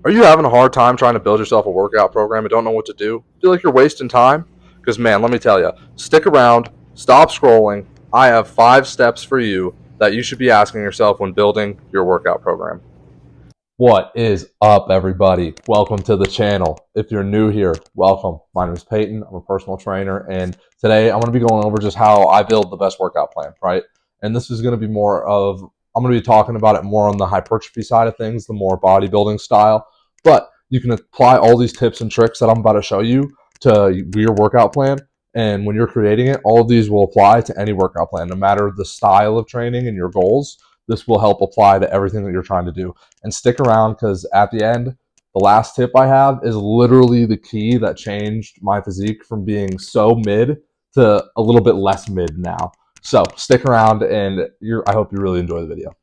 Are you having a hard time trying to build yourself a workout program and don't know what to do? Feel like you're wasting time? Because, man, let me tell you, stick around, stop scrolling. I have 5 steps for you that you should be asking yourself when building your workout program. What is up, everybody? Welcome to the channel. If you're new here, welcome. My name is Peyton. I'm a personal trainer, and today I'm going to be going over just how I build the best workout plan, right? And this is going to be I'm going to be talking about it more on the hypertrophy side of things, the more bodybuilding style. But you can apply all these tips and tricks that I'm about to show you to your workout plan. And when you're creating it, all of these will apply to any workout plan, no matter the style of training and your goals. This will help apply to everything that you're trying to do. And stick around, because at the end, the last tip I have is literally the key that changed my physique from being so mid to a little bit less mid now. So stick around, and I hope you really enjoy the video.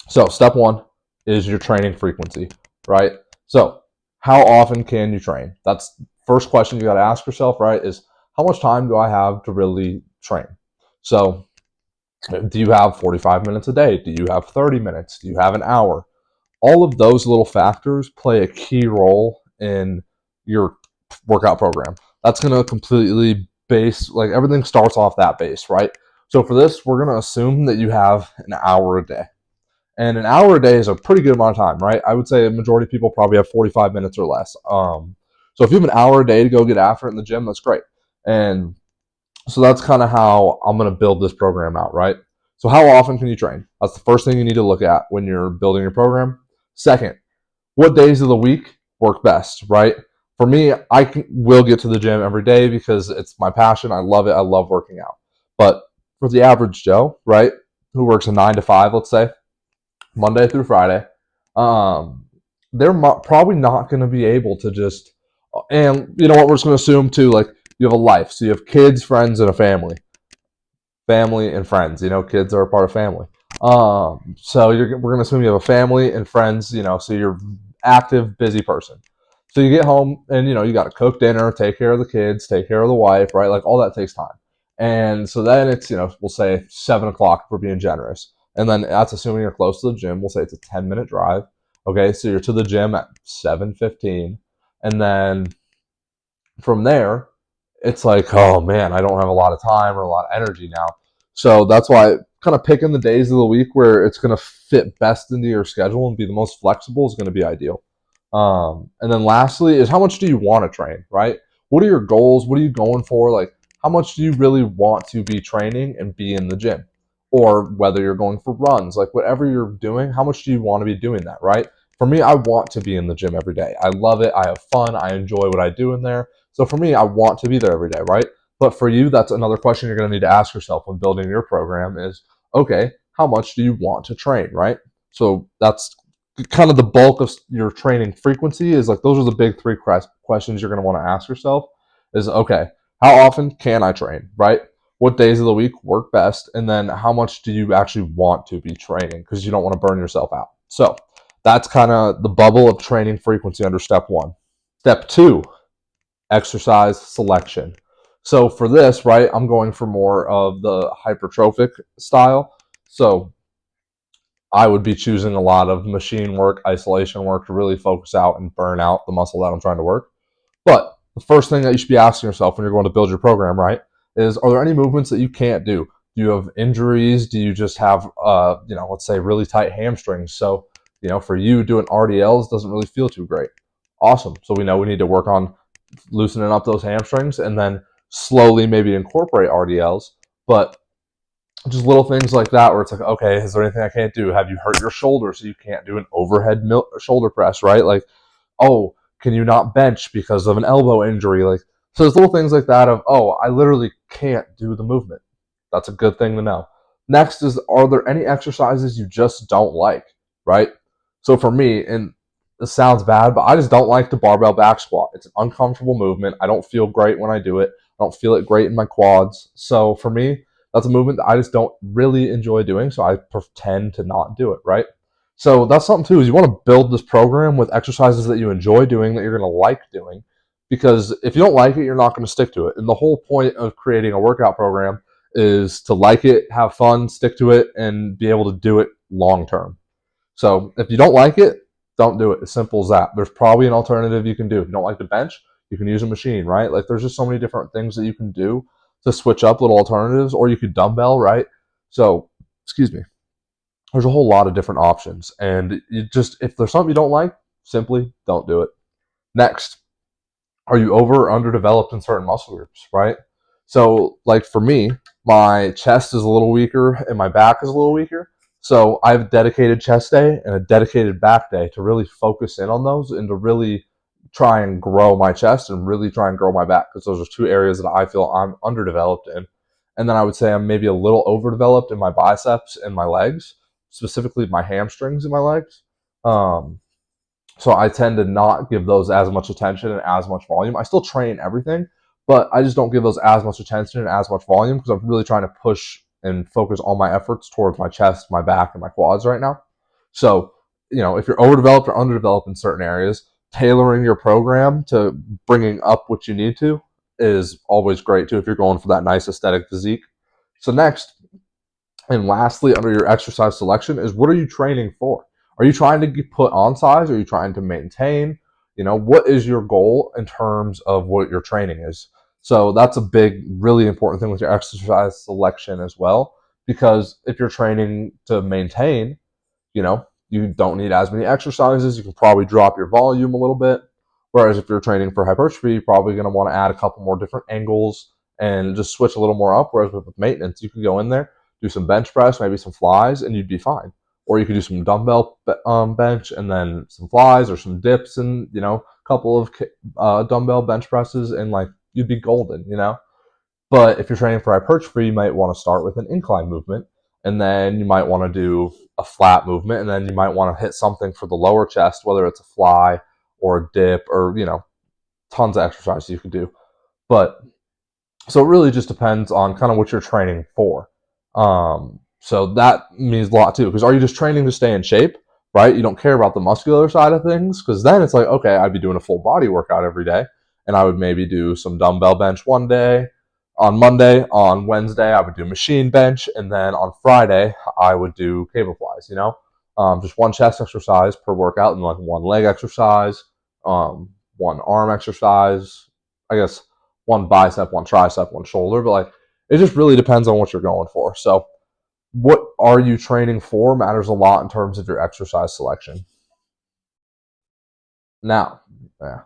So step one is your training frequency, right? So how often can you train? That's the first question you got to ask yourself, right? Is how much time do I have to really train? So do you have 45 minutes a day? Do you have 30 minutes? Do you have an hour? All of those little factors play a key role in your workout program. That's going to completely like everything starts off that base, right? So for this, we're going to assume that you have an hour a day. And an hour a day is a pretty good amount of time, right? I would say a majority of people probably have 45 minutes or less. So if you have an hour a day to go get after it in the gym, that's great. And so that's kind of how I'm going to build this program out, right? So how often can you train? That's the first thing you need to look at when you're building your program. Second, what days of the week work best, right? For me, will get to the gym every day because it's my passion. I love it. I love working out. But for the average Joe, right, who works a 9 to 5, let's say, Monday through Friday, they're probably not going to be able to just, and you know what, we're just going to assume too, like you have a life. So you have kids, friends, and a family. Family and friends, kids are a part of family. So we're going to assume you have a family and friends, so you're active, busy person. So you get home and, you got to cook dinner, take care of the kids, take care of the wife, right? Like all that takes time. And so then it's, we'll say 7 o'clock if we're being generous. And then that's assuming you're close to the gym. We'll say it's a 10-minute drive. Okay, so you're to the gym at 7:15. And then from there, it's like, oh man, I don't have a lot of time or a lot of energy now. So that's why kind of picking the days of the week where it's going to fit best into your schedule and be the most flexible is going to be ideal. And then lastly is how much do you want to train, right? What are your goals? What are you going for? Like, how much do you really want to be training and be in the gym? Or whether you're going for runs, like whatever you're doing, how much do you want to be doing that, right? For me, I want to be in the gym every day. I love it. I have fun. I enjoy what I do in there. So for me, I want to be there every day, right? But for you, that's another question you're going to need to ask yourself when building your program is, okay, how much do you want to train, right? So that's kind of the bulk of your training frequency is like, those are the big 3 questions you're going to want to ask yourself is, okay, how often can I train, right? What days of the week work best? And then how much do you actually want to be training? Because you don't want to burn yourself out. So that's kind of the bubble of training frequency under step 1. Step 2, exercise selection. So for this, right, I'm going for more of the hypertrophic style. So I would be choosing a lot of machine work, isolation work to really focus out and burn out the muscle that I'm trying to work. But the first thing that you should be asking yourself when you're going to build your program, right, is are there any movements that you can't do? Do you have injuries? Do you just have, let's say really tight hamstrings? So, for you, doing RDLs doesn't really feel too great. Awesome. So we know we need to work on loosening up those hamstrings and then slowly maybe incorporate RDLs. But just little things like that where it's like, okay, is there anything I can't do? Have you hurt your shoulder so you can't do an overhead shoulder press, right? Like, oh, can you not bench because of an elbow injury? Like, so there's little things like that of, oh, I literally can't do the movement. That's a good thing to know. Next is, are there any exercises you just don't like, right? So for me, and this sounds bad, but I just don't like the barbell back squat. It's an uncomfortable movement. I don't feel great when I do it. I don't feel it great in my quads. So for me, that's a movement that I just don't really enjoy doing, so I pretend to not do it, right? So that's something too, is you want to build this program with exercises that you enjoy doing, that you're going to like doing, because if you don't like it, you're not going to stick to it. And the whole point of creating a workout program is to like it, have fun, stick to it, and be able to do it long term. So if you don't like it, Don't do it. As simple as that. There's probably an alternative you can do. If you don't like the bench, you can use a machine, right? Like there's just so many different things that you can do to switch up little alternatives, or you could dumbbell, right? So, excuse me. There's a whole lot of different options, and you just if there's something you don't like, simply don't do it. Next, are you over or underdeveloped in certain muscle groups, right? So, like for me, my chest is a little weaker and my back is a little weaker. So, I have a dedicated chest day and a dedicated back day to really focus in on those and to really try and grow my chest and really try and grow my back because those are two areas that I feel I'm underdeveloped in. And then I would say I'm maybe a little overdeveloped in my biceps and my legs, specifically my hamstrings and my legs. Um, so I tend to not give those as much attention and as much volume. I still train everything, but I just don't give those as much attention and as much volume because I'm really trying to push and focus all my efforts towards my chest, my back, and my quads right now. So, if you're overdeveloped or underdeveloped in certain areas, tailoring your program to bringing up what you need to is always great too if you're going for that nice aesthetic physique. So next, and lastly, under your exercise selection is what are you training for? Are you trying to put on size? Are you trying to maintain? What is your goal in terms of what your training is? So that's a big, really important thing with your exercise selection as well. Because if you're training to maintain, you don't need as many exercises. You can probably drop your volume a little bit. Whereas if you're training for hypertrophy, you're probably going to want to add a couple more different angles and just switch a little more up. Whereas with maintenance, you can go in there, do some bench press, maybe some flies, and you'd be fine. Or you could do some dumbbell bench and then some flies or some dips and, a couple of dumbbell bench presses and like you'd be golden. But if you're training for hypertrophy, you might want to start with an incline movement and then you might want to do a flat movement and then you might want to hit something for the lower chest, whether it's a fly or a dip or, tons of exercises you could do. But so it really just depends on kind of what you're training for. So that means a lot too, because are you just training to stay in shape, right? You don't care about the muscular side of things, because then it's like, okay, I'd be doing a full body workout every day, and I would maybe do some dumbbell bench one day. On Monday, on Wednesday, I would do machine bench, and then on Friday, I would do cable flies. Just one chest exercise per workout, and like one leg exercise, one arm exercise. I guess one bicep, one tricep, one shoulder, but like it just really depends on what you're going for. So what are you training for matters a lot in terms of your exercise selection. Now, yeah.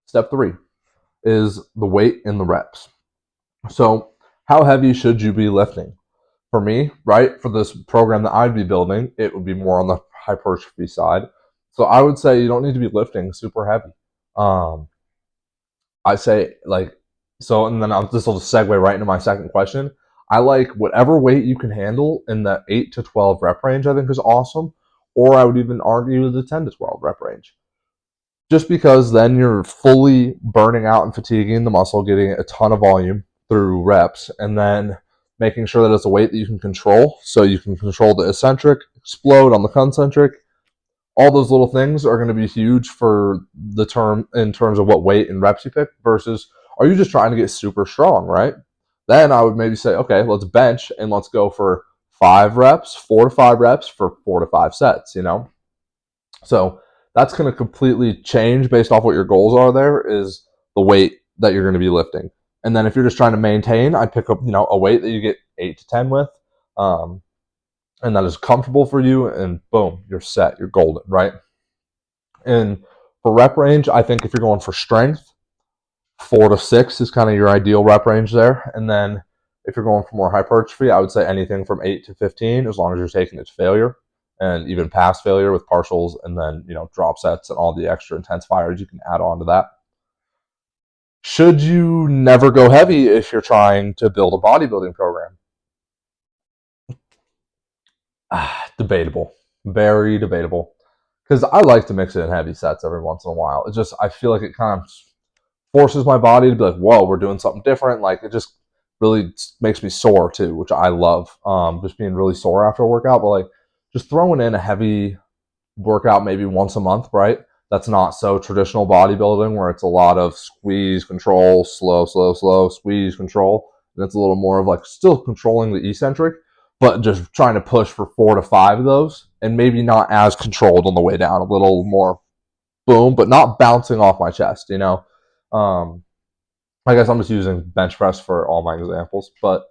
Step 3 is the weight and the reps. So how heavy should you be lifting? For me, right, for this program that I'd be building, it would be more on the hypertrophy side. So I would say you don't need to be lifting super heavy. I say and then this will just segue right into my second question. I like whatever weight you can handle in the 8 to 12 rep range, I think is awesome. Or I would even argue the 10 to 12 rep range. Just because then you're fully burning out and fatiguing the muscle, getting a ton of volume through reps, and then making sure that it's a weight that you can control. So you can control the eccentric, explode on the concentric. All those little things are going to be huge for the term in terms of what weight and reps you pick versus are you just trying to get super strong, right? Then I would maybe say, okay, let's bench and let's go for 4 to 5 reps for 4 to 5 sets. So that's going to completely change based off what your goals are there is the weight that you're going to be lifting. And then if you're just trying to maintain, I'd pick up, a weight that you get 8 to 10 with. And that is comfortable for you, and boom, you're set. You're golden, right? And for rep range, I think if you're going for strength, 4 to 6 is kind of your ideal rep range there. And then if you're going for more hypertrophy, I would say anything from 8 to 15, as long as you're taking it to failure and even past failure with partials and then, drop sets and all the extra intensifiers you can add on to that. Should you never go heavy if you're trying to build a bodybuilding program? Debatable. Very debatable. Because I like to mix it in heavy sets every once in a while. It just, I feel like it kind of forces my body to be like, whoa, we're doing something different. Like, it just really makes me sore too, which I love. Just being really sore after a workout. But like, just throwing in a heavy workout maybe once a month, right? That's not so traditional bodybuilding where it's a lot of squeeze, control, slow, squeeze, control. and it's a little more of like still controlling the eccentric, but just trying to push for 4 to 5 of those, and maybe not as controlled on the way down, a little more boom, but not bouncing off my chest, you know. Um, I guess I'm just using bench press for all my examples, but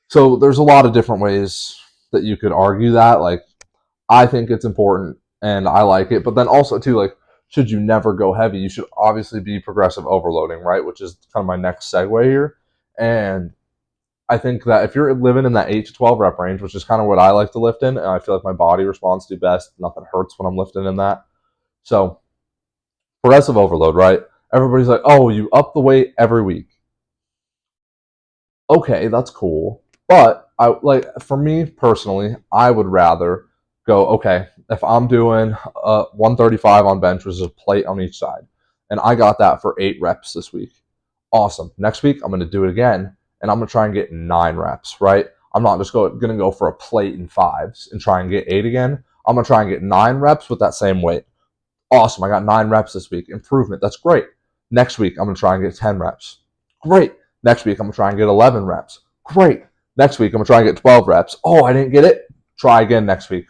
so there's a lot of different ways that you could argue that. Like, I think it's important and I like it, but then also too, like, should you never go heavy? You should obviously be progressive overloading, right? Which is kind of my next segue here. And I think that if you're living in that 8 to 12 rep range, which is kind of what I like to lift in, and I feel like my body responds to best, nothing hurts when I'm lifting in that. So progressive overload, right? Everybody's like, oh, you up the weight every week. Okay, that's cool. But I like for me personally, I would rather go, okay, if I'm doing 135 on bench, which is a plate on each side, and I got that for 8 reps this week. Awesome. Next week I'm gonna do it again, and I'm gonna try and get 9 reps, right? I'm not just gonna go for a plate in fives and try and get 8 again. I'm gonna try and get 9 reps with that same weight. Awesome. I got 9 reps this week. Improvement. That's great. Next week, I'm going to try and get 10 reps. Great. Next week, I'm going to try and get 11 reps. Great. Next week, I'm going to try and get 12 reps. Oh, I didn't get it. Try again next week.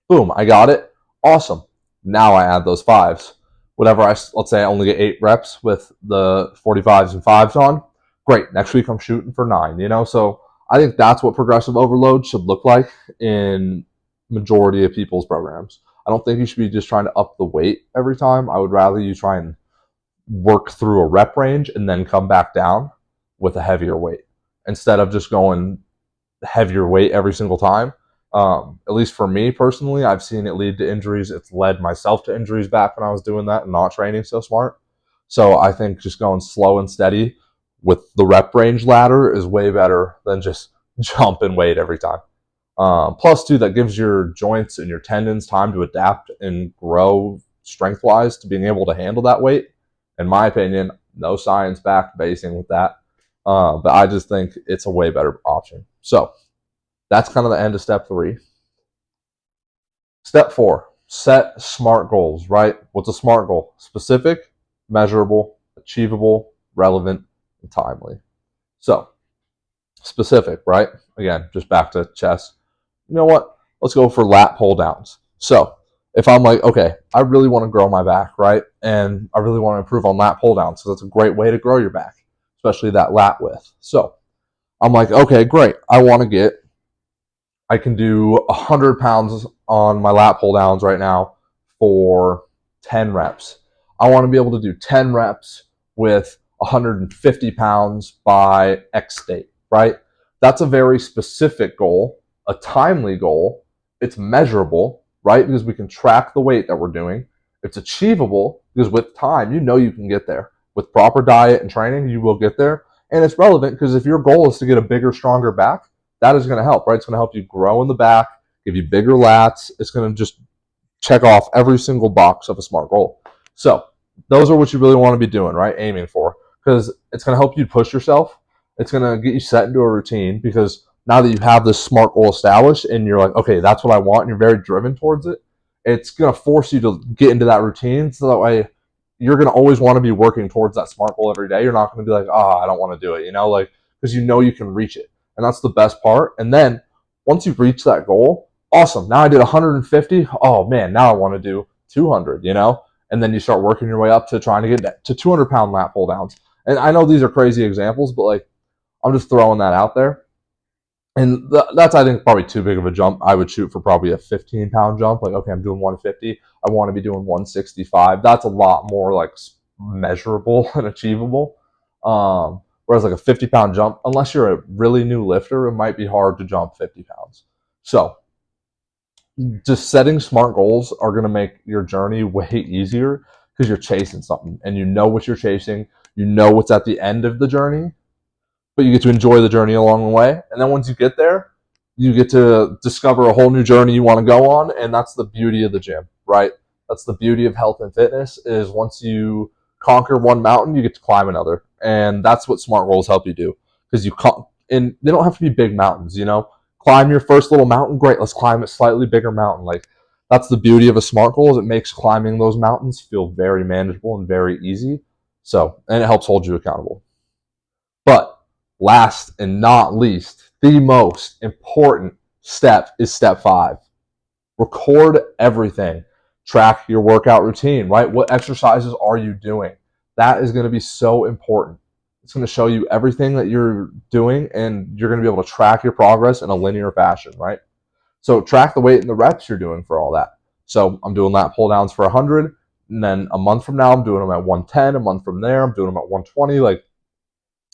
Boom. I got it. Awesome. Now I add those fives. Let's say I only get 8 reps with the 45s and fives on. Great. Next week, I'm shooting for 9, you know? So I think that's what progressive overload should look like in majority of people's programs. I don't think you should be just trying to up the weight every time. I would rather you try and work through a rep range and then come back down with a heavier weight instead of just going heavier weight every single time. At least for me personally, I've seen it lead to injuries. It's led myself to injuries back when I was doing that and not training so smart. So I think just going slow and steady with the rep range ladder is way better than just jumping weight every time. Plus, too, that gives your joints and your tendons time to adapt and grow strength-wise to being able to handle that weight. In my opinion, no science-backed basing with that. But I just think it's a way better option. So that's kind of the end of step 3. Step 4, set SMART goals, right? What's a SMART goal? Specific, measurable, achievable, relevant, and timely. So specific, right? Again, just back to chest. You know what? Let's go for lat pull downs. So if I'm like, okay, I really want to grow my back, right? And I really want to improve on lat pull downs. So that's a great way to grow your back, especially that lat width. So I'm like, okay, great. I can do 100 pounds on my lat pull downs right now for 10 reps. I want to be able to do 10 reps with 150 pounds by X date, right? That's a very specific goal, a timely goal. It's measurable, right? Because we can track the weight that we're doing. It's achievable because with time, you know you can get there. With proper diet and training, you will get there. And it's relevant because if your goal is to get a bigger, stronger back, that is going to help, right? It's going to help you grow in the back, give you bigger lats. It's going to just check off every single box of a SMART goal. So those are what you really want to be doing, right? Aiming for, because it's going to help you push yourself. It's going to get you set into a routine because now that you have this SMART goal established and you're like, okay, that's what I want, and you're very driven towards it, it's going to force you to get into that routine. So that way you're going to always want to be working towards that SMART goal every day. You're not going to be like, oh, I don't want to do it, like, because you know you can reach it. And that's the best part. And then once you reach that goal, awesome. Now I did 150. Oh man, now I want to do 200, And then you start working your way up to trying to get to 200-pound lat pull downs. And I know these are crazy examples, but like I'm just throwing that out there. And that's, I think, probably too big of a jump. I would shoot for probably a 15-pound jump. Like, okay, I'm doing 150. I want to be doing 165. That's a lot more like measurable and achievable. Whereas like a 50-pound jump, unless you're a really new lifter, it might be hard to jump 50 pounds. So just setting SMART goals are going to make your journey way easier because you're chasing something and you know what you're chasing. You know what's at the end of the journey, but you get to enjoy the journey along the way. And then once you get there, you get to discover a whole new journey you want to go on. And that's the beauty of the gym, right? That's the beauty of health and fitness is once you conquer one mountain, you get to climb another. And that's what SMART goals help you do because and they don't have to be big mountains, Climb your first little mountain, great. Let's climb a slightly bigger mountain. Like that's the beauty of a SMART goal is it makes climbing those mountains feel very manageable and very easy. So, and it helps hold you accountable. But Last and not least, the most important step is step 5. Record everything. Track your workout routine, right? What exercises are you doing? That is going to be so important. It's going to show you everything that you're doing, and you're going to be able to track your progress in a linear fashion, right? So track the weight and the reps you're doing for all that. So I'm doing lat pull downs for 100, and then a month from now I'm doing them at 110. A month from there I'm doing them at 120. Like,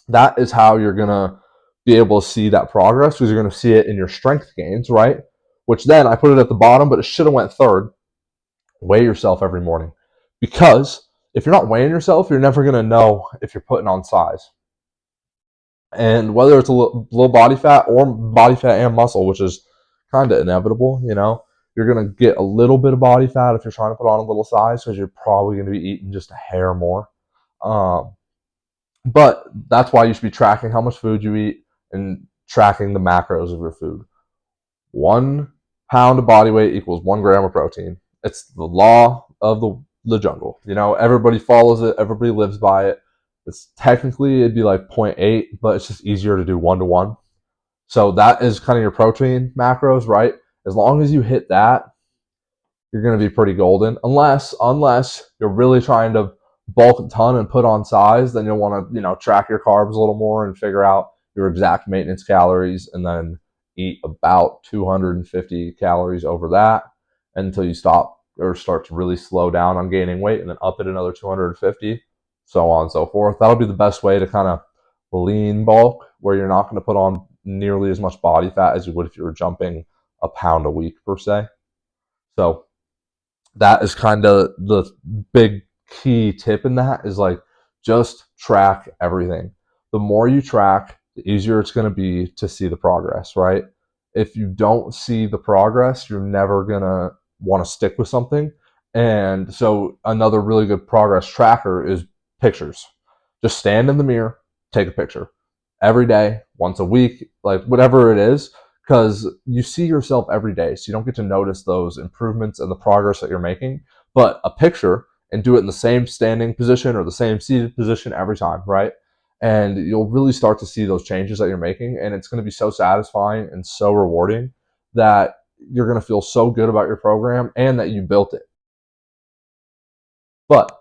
that is how you're going to be able to see that progress, because you're going to see it in your strength gains, right? Which then I put it at the bottom, but it should have went third. Weigh yourself every morning, because if you're not weighing yourself, you're never going to know if you're putting on size. And whether it's a little body fat or body fat and muscle, which is kind of inevitable, you're going to get a little bit of body fat if you're trying to put on a little size, because you're probably going to be eating just a hair more. But that's why you should be tracking how much food you eat and tracking the macros of your food. 1 pound of body weight equals 1 gram of protein. It's the law of the jungle. Everybody follows it. Everybody lives by it. It's technically, it'd be like 0.8, but it's just easier to do 1-to-1. So that is kind of your protein macros, right? As long as you hit that, you're going to be pretty golden. Unless you're really trying to bulk a ton and put on size, then you'll want to, track your carbs a little more and figure out your exact maintenance calories, and then eat about 250 calories over that until you stop or start to really slow down on gaining weight, and then up it another 250, so on and so forth. That'll be the best way to kind of lean bulk, where you're not going to put on nearly as much body fat as you would if you were jumping a pound a week per se. So that is kind of the big key tip in that, is like, just track everything. The more you track, the easier it's going to be to see the progress, right? If you don't see the progress, you're never going to want to stick with something. And so another really good progress tracker is pictures. Just stand in the mirror, take a picture every day, once a week, like whatever it is, because you see yourself every day, so you don't get to notice those improvements and the progress that you're making. But a picture, and do it in the same standing position or the same seated position every time, right? And you'll really start to see those changes that you're making, and it's going to be so satisfying and so rewarding that you're going to feel so good about your program and that you built it. But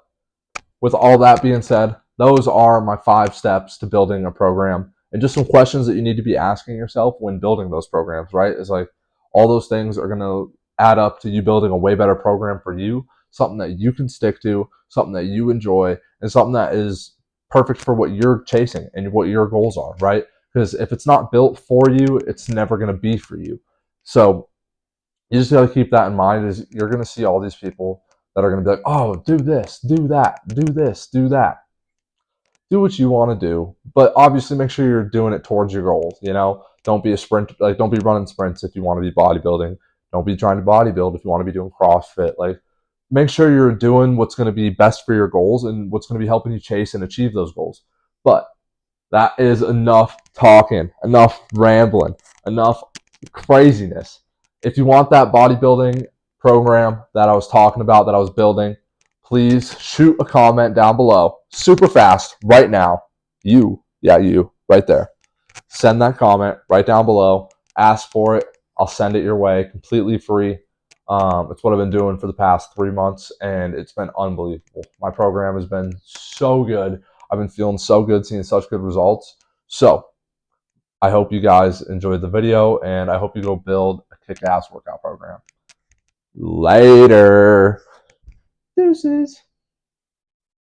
with all that being said, those are my 5 steps to building a program, and just some questions that you need to be asking yourself when building those programs, right? Is like, all those things are going to add up to you building a way better program for you, something that you can stick to, something that you enjoy, and something that is perfect for what you're chasing and what your goals are, right? Because if it's not built for you, it's never going to be for you. So you just got to keep that in mind, is you're going to see all these people that are going to be like, oh, do this, do that, do this, do that. Do what you want to do, but obviously make sure you're doing it towards your goals. Don't be don't be running sprints if you want to be bodybuilding. Don't be trying to bodybuild if you want to be doing CrossFit. Like, make sure you're doing what's going to be best for your goals and what's going to be helping you chase and achieve those goals. But that is enough talking, enough rambling, enough craziness. If you want that bodybuilding program that I was talking about, that I was building, please shoot a comment down below, super fast, right now. You, right there. Send that comment right down below. Ask for it. I'll send it your way, completely free. It's what I've been doing for the past 3 months, and it's been unbelievable. My program has been so good. I've been feeling so good, seeing such good results. So I hope you guys enjoyed the video, and I hope you go build a kick-ass workout program. Later. Deuces.